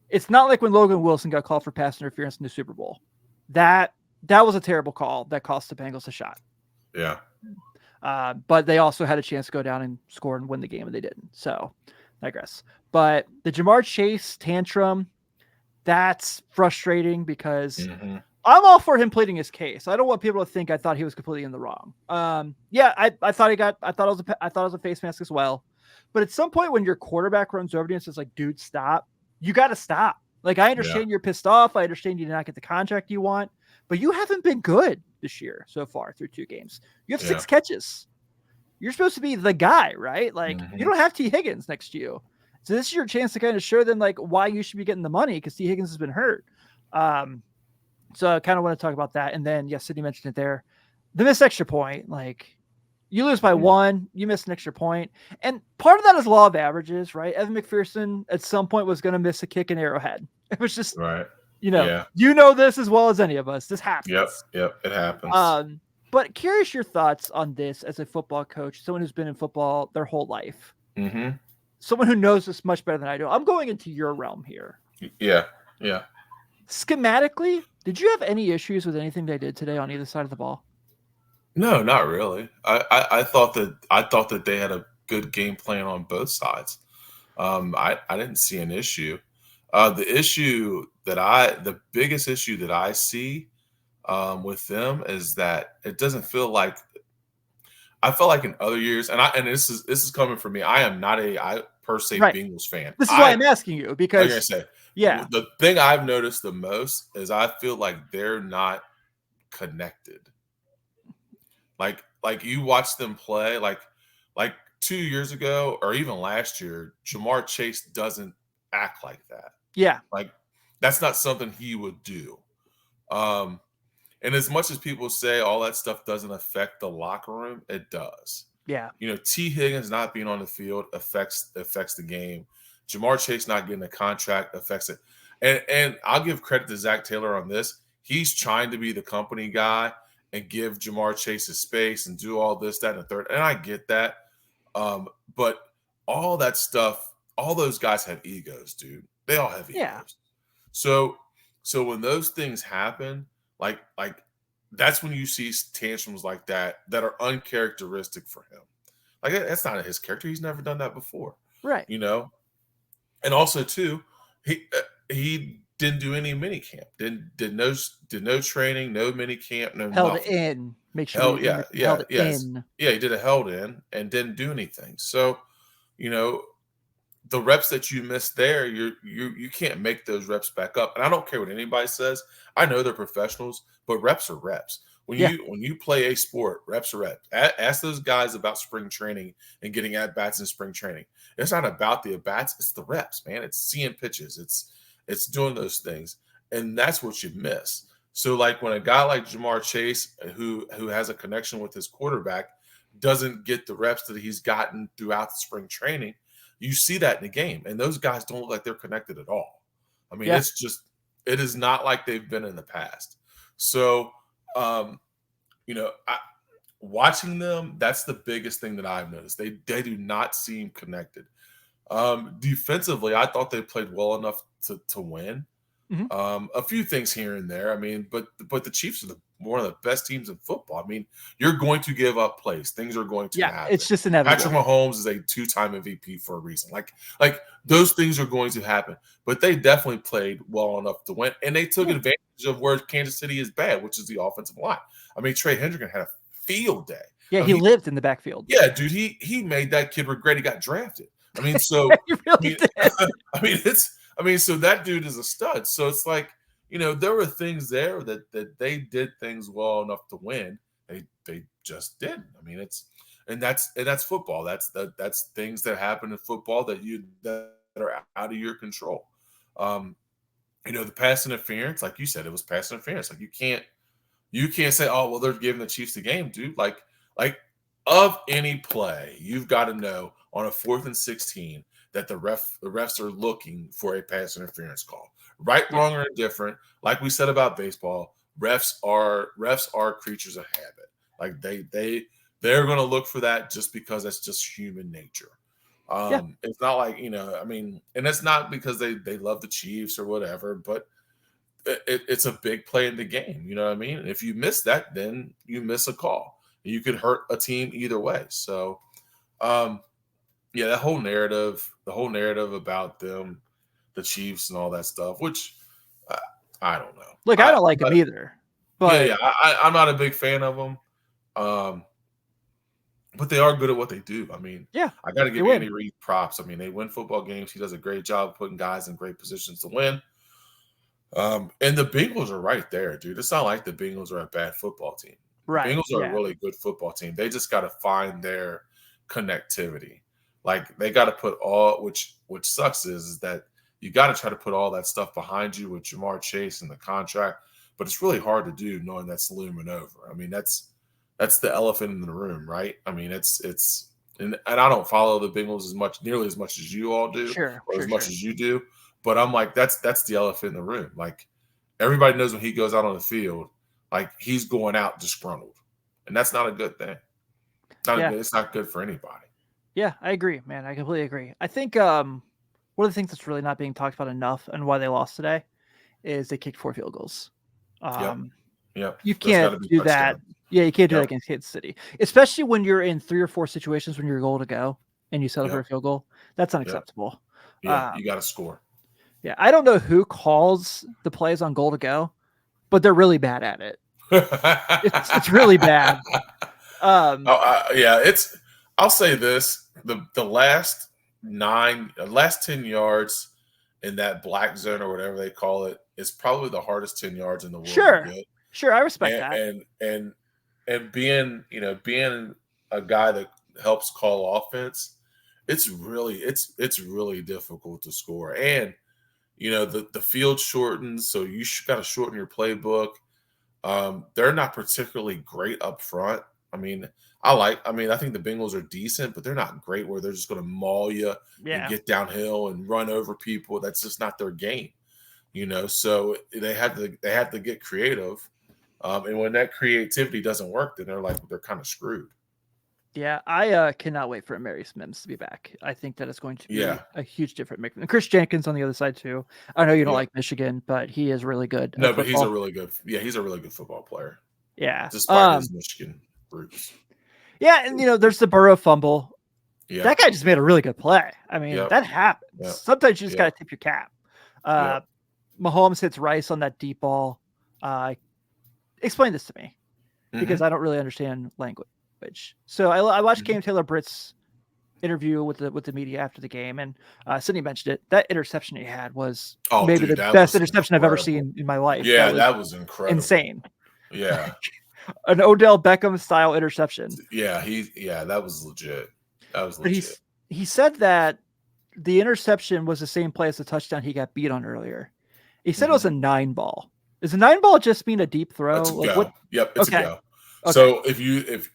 It's not like when Logan Wilson got called for pass interference in the Super Bowl. That was a terrible call that cost the Bengals a shot. Yeah. But they also had a chance to go down and score and win the game, and they didn't. So I digress. But the Jamar Chase tantrum, that's frustrating because I'm all for him pleading his case. I don't want people to think I thought he was completely in the wrong. I thought it was a face mask as well. But at some point when your quarterback runs over you and says like, dude, stop, you got to stop. Like, I understand you're pissed off. I understand you did not get the contract you want, but you haven't been good this year so far through 2 games. You have 6 catches. You're supposed to be the guy, right? Like, you don't have T. Higgins next to you. So this is your chance to kind of show them like why you should be getting the money because T. Higgins has been hurt. So I kind of want to talk about that. And then, Cindy mentioned it there. The missed extra point, like, you lose by 1, you miss an extra point. And part of that is law of averages, right? Evan McPherson at some point was going to miss a kick in Arrowhead. It was just, Yeah. You know this as well as any of us. This Yep. happens. Yep. It happens. Um, but curious your thoughts on this as a football coach, someone who's been in football their whole life, Mm-hmm. someone who knows this much better than I do. I'm going into your realm here. Yeah. Yeah. Schematically, did you have any issues with anything they did today on either side of the ball? No, not really. I thought that they had a good game plan on both sides. I didn't see an issue. The biggest issue that I see with them is that it doesn't feel like I felt like in other years, and this is coming from me. I am not a I per se Right. Bengals fan. This is why I'm asking you Like I because, said, yeah, the thing I've noticed the most is I feel like they're not connected. Like you watch them play, like 2 years ago or even last year, Jamar Chase doesn't act like that. yeah, Like that's not something he would do. Um, and as much as people say all that stuff doesn't affect the locker room, it does. yeah, T. Higgins not being on the field affects the game. Jamar Chase not getting a contract affects it. And I'll give credit to Zach Taylor on this. He's trying to be the company guy and give Jamar Chase his space and do all this, that, and the third. And I get that. But all that stuff, all those guys have egos, dude. They all have yeah, egos. So when those things happen, like that's when you see tantrums like that are uncharacteristic for him. Like that's not his character. He's never done that before, right. you know. And also too, he didn't do any mini camp. Did no training, no mini camp, no Held nothing. in. Make sure Hell we yeah, held yes, in. yeah. He did a held in and didn't do anything. So, you know, the reps that you missed there, you can't make those reps back up. And I don't care what anybody says. I know they're professionals, but reps are reps. When Yeah, you play a sport, reps are reps. Ask those guys about spring training and getting at bats in spring training. It's not about the at bats; it's the reps, man. It's seeing pitches. It's doing those things, and that's what you miss. So, like when a guy like Jamar Chase, who has a connection with his quarterback, doesn't get the reps that he's gotten throughout the spring training, you see that in the game, and those guys don't look like they're connected at all. I mean, yeah, it is not like they've been in the past. So, um, watching them, that's the biggest thing that I've noticed. They do not seem connected. Defensively, I thought they played well enough to win. mhm. A few things here and there. I mean, but the Chiefs are one of the best teams in football. I mean, you're going to give up plays. Things are going to Yeah. happen. It's just inevitable. Patrick Mahomes is a two-time MVP for a reason. Like those things are going to happen. But they definitely played well enough to win, and they took advantage of where Kansas City is bad, which is the offensive line. I mean, Trey Hendrickson had a field day. Yeah, he lived in the backfield. Yeah, dude, he made that kid regret he got drafted. I mean, so he really did. I mean, so that dude is a stud. So it's like, there were things there that they did things well enough to win. They just didn't. I mean, that's football. That's things that happen in football that are out of your control. The pass interference, like you said, it was pass interference. Like you can't say, oh well, they're giving the Chiefs the game, dude. Like of any play, you've got to know on a 4th and 16 that the refs are looking for a pass interference call. Right, wrong, or indifferent. Like we said about baseball, refs are creatures of habit. Like they're going to look for that just because that's just human nature. It's not like, I mean, and it's not because they love the Chiefs or whatever, but it's a big play in the game. You know what I mean? And if you miss that, then you miss a call. You could hurt a team either way. So, yeah, the whole narrative about them, the Chiefs, and all that stuff, which I don't know. Look, I don't like them either. But yeah, I'm not a big fan of them. But they are good at what they do. I mean, yeah, I got to give Andy Reid props. I mean, they win football games. He does a great job of putting guys in great positions to win. And the Bengals are right there, dude. It's not like the Bengals are a bad football team. Right. The Bengals are a really good football team. They just got to find their connectivity. Like they got to put all, which sucks is that you got to try to put all that stuff behind you with Jamar Chase and the contract, but it's really hard to do knowing that's looming over. I mean, that's the elephant in the room, right? I mean, and I don't follow the Bengals nearly as much as you all do, sure, as much as you do. But I'm like, that's the elephant in the room. Like, everybody knows when he goes out on the field, like he's going out disgruntled, and that's not a good thing. It's not good for anybody. Yeah, I agree, man. I completely agree. I think one of the things that's really not being talked about enough and why they lost today is they kicked 4 field goals. Yep. You can't do that. Yeah, you can't do that against Kansas City, especially when you're in 3 or 4 situations when you're goal to go and you settle for a field goal. That's unacceptable. Yeah, you got to score. Yeah, I don't know who calls the plays on goal to go, but they're really bad at it. It's really bad. I'll say this: the last 10 yards in that black zone or whatever they call it is probably the hardest 10 yards in the world. Sure, I respect that. And being a guy that helps call offense, it's really difficult to score. And the field shortens, so you got to shorten your playbook. They're not particularly great up front. I think the Bengals are decent, but they're not great where they're just going to maul you and get downhill and run over people. That's just not their game, So they have to get creative, and when that creativity doesn't work, then they're kind of screwed. Yeah, I cannot wait for Amarius Mims to be back. I think that is going to be a huge difference. And Chris Jenkins on the other side too. I know you don't like Michigan, but he is really good. No, but he's a really good football player. Yeah, despite his Michigan roots. Yeah, and there's the Burrow fumble. Yeah, that guy just made a really good play. I mean, that happens. Yep. Sometimes you just got to tip your cap. Mahomes hits Rice on that deep ball. Explain this to me, because I don't really understand language. So I watched Cam Taylor-Britt's interview with the media after the game, and SunDey mentioned it. That interception he had was maybe the best interception I've ever seen in my life. Yeah, that was incredible. Insane. Yeah. An Odell Beckham style interception. Yeah, that was legit. But he said that the interception was the same play as the touchdown he got beat on earlier. He said it was a 9 ball. Does a 9 ball just mean a deep throw? It's a go. Yep, it's a go. Okay. So if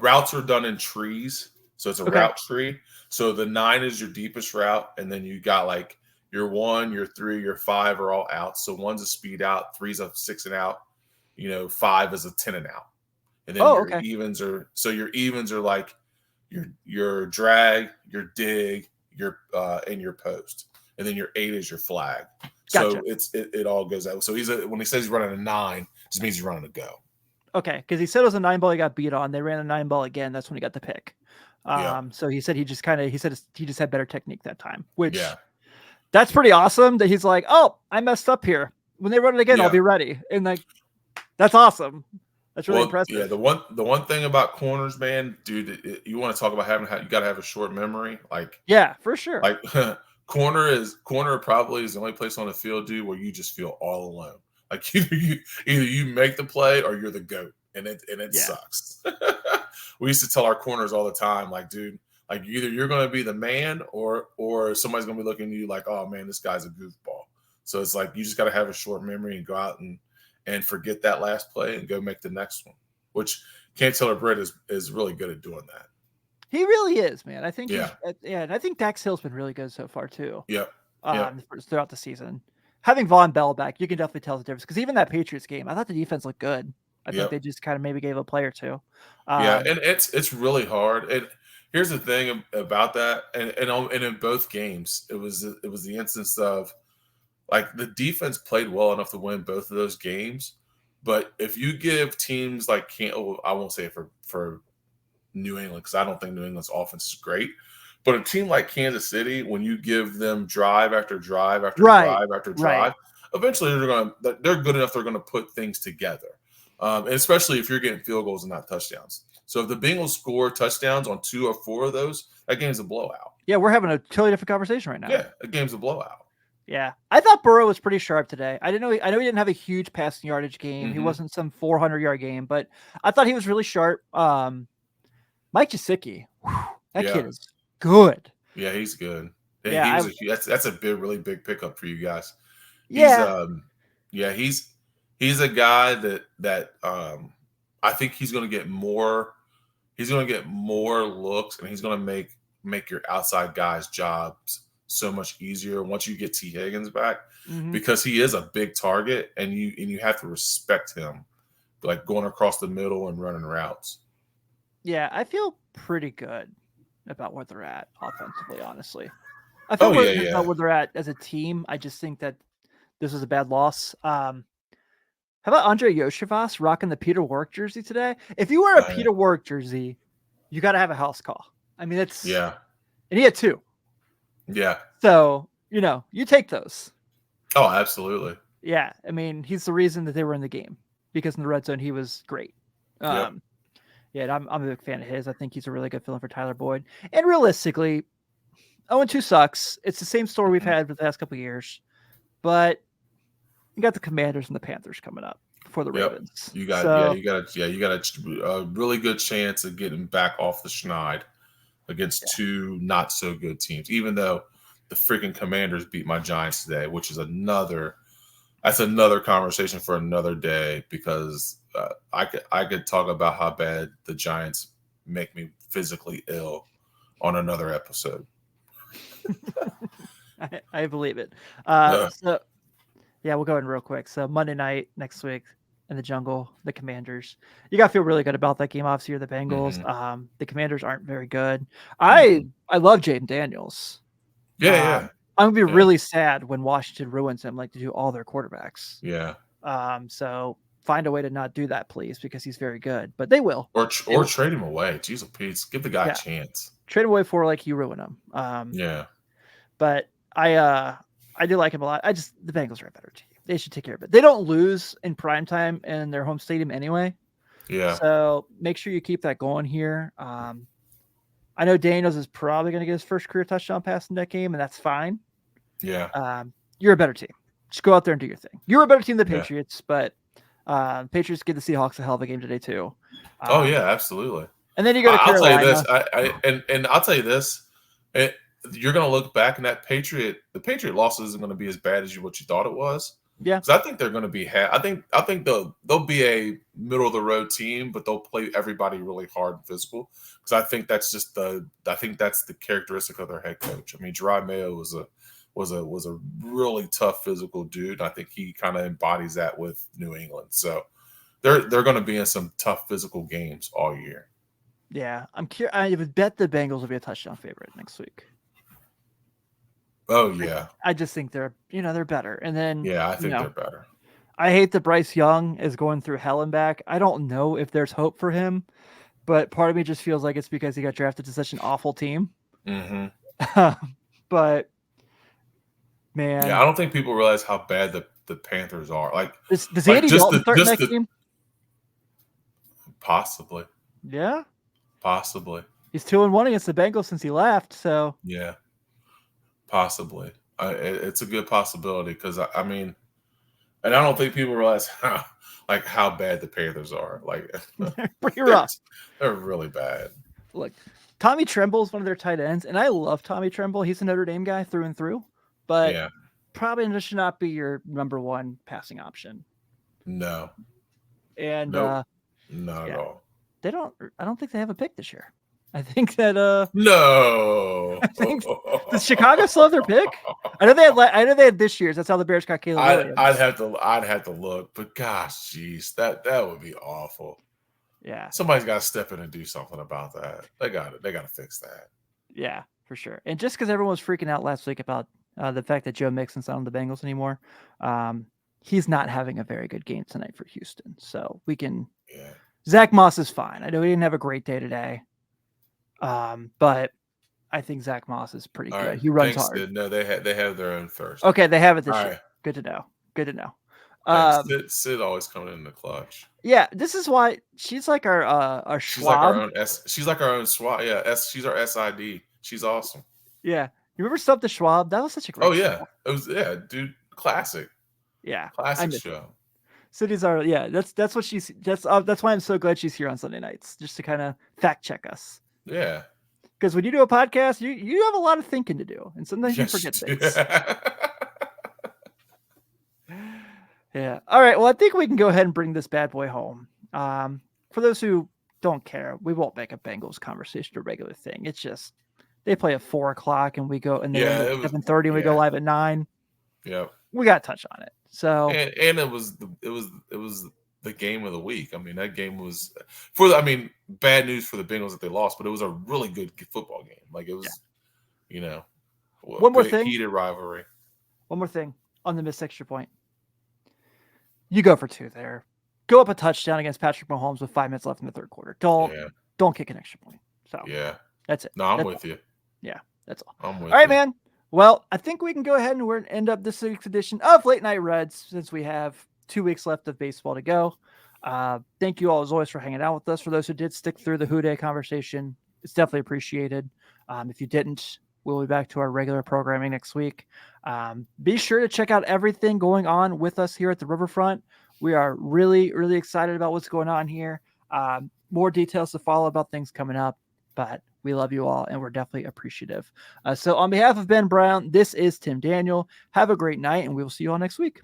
routes are done in trees, so it's a route tree. So the 9 is your deepest route, and then you got like your 1, your 3, your 5 are all out. So 1's a speed out, 3's a 6 and out. 5 is a 10 and out. And then your evens are like your drag, your dig, your and your post. And then your 8 is your flag. Gotcha. So it all goes out. So when he says he's running a 9, it just means he's running a go. Okay, because he said it was a 9 ball he got beat on. They ran a 9 ball again. That's when he got the pick. So he said he just had better technique that time, which that's pretty awesome that he's like, oh, I messed up here. When they run it again, I'll be ready. And that's awesome. That's really impressive. Yeah, the one thing about corners, man, dude, you want to talk about you got to have a short memory. Yeah, for sure. Corner probably is the only place on the field, dude, where you just feel all alone. Like either you make the play or you're the GOAT, and it sucks. We used to tell our corners all the time, dude, either you're going to be the man or somebody's going to be looking at you like, oh man, this guy's a goofball. So it's you just got to have a short memory and go out and forget that last play and go make the next one. Which Cam Taylor-Britt is really good at doing that. He really is, man. I think and I think Dax Hill's been really good so far too. Yep. Throughout the season. Having Von Bell back, you can definitely tell the difference. Because even that Patriots game, I thought the defense looked good. I think they just kind of maybe gave a play or two. And it's really hard. And here's the thing about that, and in both games, it was the instance of the defense played well enough to win both of those games. But if you give teams I won't say it for New England, because I don't think New England's offense is great. But a team like Kansas City, when you give them drive after drive after drive after drive, eventually they're good enough. They're going to put things together, and especially if you're getting field goals and not touchdowns. So if the Bengals score touchdowns on 2 or 4 of those, that game's a blowout. Yeah, we're having a totally different conversation right now. Yeah, a game's a blowout. Yeah, I thought Burrow was pretty sharp today. I know he didn't have a huge passing yardage game. Mm-hmm. He wasn't some 400-yard game, but I thought he was really sharp. Mike Gesicki, that kid is good. Yeah, he's good. Yeah, that's a really big pickup for you guys. He's a guy that I think he's going to get more. He's going to get more looks, and he's going to make your outside guys' jobs so much easier once you get T. Higgins back, Mm-hmm. because he is a big target, and you have to respect him, like going across the middle and running routes. Yeah, I feel pretty good about where they're at offensively, honestly. I feel Oh yeah, good yeah. about where they're at as a team. I just think that this was a bad loss. How about Andre Yoshivas rocking the Peter Warwick jersey today? If you wear a Peter Warwick jersey, you got to have a house call. I mean, and he had 2. Yeah. So, you take those. Oh, absolutely. Yeah. I mean, he's the reason that they were in the game, because in the red zone, he was great. Yep. Yeah, I'm a big fan of his. I think he's a really good fill-in for Tyler Boyd. And realistically, 0-2 sucks. It's the same story we've had for the last couple of years. But you got the Commanders and the Panthers coming up before the Ravens. You got a really good chance of getting back off the schneid against 2 not so good teams. Even though the freaking Commanders beat my Giants today, which is another conversation for another day, because I could talk about how bad the Giants make me physically ill on another episode. I believe it. So yeah, we'll go in real quick. So Monday night next week in the jungle, the Commanders. You gotta feel really good about that game. Obviously, you're the Bengals. Mm-hmm. The Commanders aren't very good. I love Jaden Daniels. Yeah. I'm gonna be really sad when Washington ruins him, like to do all their quarterbacks. Yeah. So find a way to not do that, please, because he's very good. But they will. Or trade him away. Jeez, Pete, give the guy a chance. Trade away for like you ruin him. Yeah. But I do like him a lot. The Bengals are a better team. They should take care of it. They don't lose in primetime in their home stadium anyway. Yeah. So make sure you keep that going here. I know Daniels is probably going to get his first career touchdown pass in that game, and that's fine. Yeah. You're a better team. Just go out there and do your thing. You're a better team than the Patriots, but Patriots give the Seahawks a hell of a game today too. Oh yeah, absolutely. And then you go to Carolina. I'll tell you this. And I'll tell you this. You're going to look back, and the Patriot loss isn't going to be as bad as what you thought it was. Yeah, because I think they're going to be. I think they'll be a middle of the road team, but they'll play everybody really hard and physical. Because I think that's the characteristic of their head coach. I mean, Gerard Mayo was a really tough physical dude. I think he kind of embodies that with New England. So they're going to be in some tough physical games all year. Yeah, I'm curious. I would bet the Bengals will be a touchdown favorite next week. Oh yeah, I just think they're better. And then I think they're better. I hate that Bryce Young is going through hell and back. I don't know if there's hope for him, but part of me just feels like it's because he got drafted to such an awful team. Mm-hmm. But man, I don't think people realize how bad the Panthers are. Like, does Andy Dalton start next game? Possibly. Yeah. Possibly. He's 2-1 against the Bengals since he left. So yeah. Possibly. It's a good possibility, because I mean, and I don't think people realize how bad the Panthers are. Like, they're pretty rough. They're really bad. Look, Tommy Tremble is one of their tight ends, and I love Tommy Tremble. He's a Notre Dame guy through and through, but probably should not be your number one passing option. No. And not at all. I don't think they have a pick this year. I think that no. Does Chicago still have their pick? I know they had this year's. That's how the Bears got Caleb Williams. I'd have to look, but gosh, geez, that would be awful. Yeah. Somebody's got to step in and do something about that. They got to fix that. Yeah, for sure. And just because everyone was freaking out last week about the fact that Joe Mixon's not on the Bengals anymore, he's not having a very good game tonight for Houston. So we can. Yeah. Zach Moss is fine. I know he didn't have a great day today. But I think Zach Moss is pretty good. Right. He runs hard. Sid. No, they have their own first. Okay, they have it this year. Right. Good to know. Sid always coming in the clutch. Yeah, this is why she's like our Schwab. She's like our own Schwab. Yeah, she's our SID. She's awesome. Yeah, you remember Stuff the Schwab? That was such a great. Oh yeah, it was. Yeah, dude, classic. Yeah, classic show. Cities are. Yeah, that's what she's. That's why I'm so glad she's here on Sunday nights, just to kind of fact check us. Yeah. Because when you do a podcast, you have a lot of thinking to do, and sometimes you forget things. Yeah. All right. Well, I think we can go ahead and bring this bad boy home. For those who don't care, we won't make a Bengals conversation a regular thing. It's just They play at 4:00 and we go, and they end at 7:30 and we go yeah. live at 9. Yeah. We got to touch on it. So, and it was the game of the week. I mean, that game was bad news for the Bengals that they lost, but it was a really good football game. Like it was, one more thing, heated rivalry. One more thing on the missed extra point. You go for 2 there. Go up a touchdown against Patrick Mahomes with 5 minutes left in the third quarter. Don't kick an extra point. So that's it. No, I'm that's with you. Yeah, that's all. I'm with all right, you. man. Well, I think we can go ahead and end up this week's edition of Late Night Reds since we have 2 weeks left of baseball to go. Thank you all as always for hanging out with us. For those who did stick through the Who Day conversation, it's definitely appreciated. If you didn't, we'll be back to our regular programming next week. Be sure to check out everything going on with us here at the Riverfront. We are really, really excited about what's going on here. More details to follow about things coming up, but we love you all and we're definitely appreciative. So on behalf of Ben Brown, this is Tim Daniel. Have a great night and we will see you all next week.